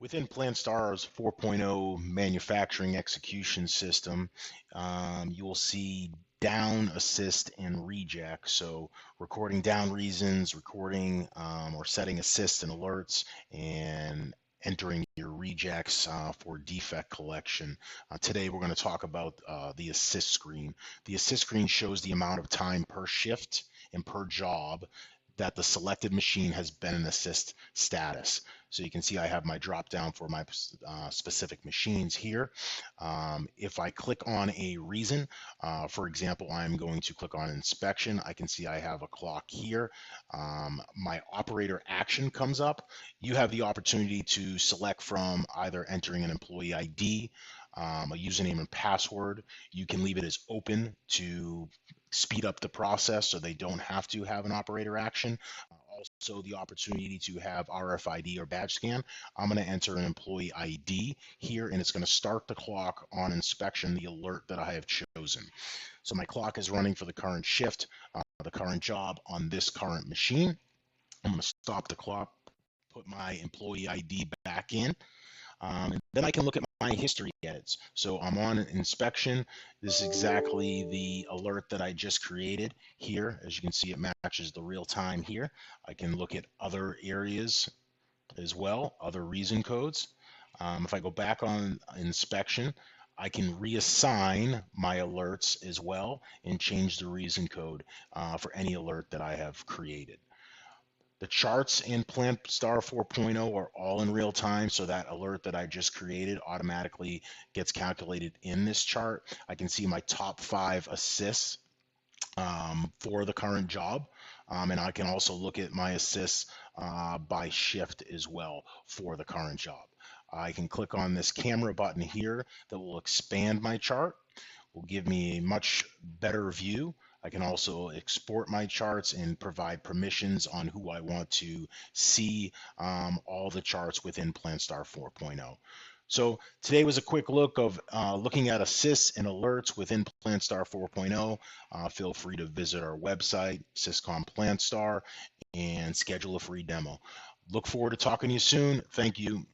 Within PlanStar's 4.0 manufacturing execution system, you will see down, assist, and reject. So recording down reasons, recording or setting assists and alerts, and entering your rejects for defect collection. Today we're going to talk about the assist screen. The assist screen shows the amount of time per shift and per job that the selected machine has been in assist status. So you can see I have my drop down for my specific machines here. If I click on a reason, for example, I'm going to click on inspection. I can see I have a clock here. My operator action comes up. You have the opportunity to select from either entering an employee ID, a username and password. You can leave it as open to speed up the process so they don't have to have an operator action. Also the opportunity to have RFID or badge scan. I'm going to enter an employee ID here, and it's going to start the clock on inspection, the alert that I have chosen. So my clock is running for the current shift, the current job on this current machine. I'm going to stop the clock, put my employee ID back in. And then I can look at my history edits. So I'm on inspection. This is exactly the alert that I just created here. As you can see, it matches the real time here. I can look at other areas as well, other reason codes. If I go back on inspection, I can reassign my alerts as well and change the reason code for any alert that I have created. The charts in PlanStar 4.0 are all in real time, so that alert that I just created automatically gets calculated in this chart. I can see my top 5 assists for the current job, and I can also look at my assists by shift as well for the current job. I can click on this camera button here that will expand my chart, will give me a much better view. I can also export my charts and provide permissions on who I want to see all the charts within PlanStar 4.0. So today was a quick look of looking at assists and alerts within PlanStar 4.0. Feel free to visit our website, Syscom PlanStar, and schedule a free demo. Look forward to talking to you soon. Thank you.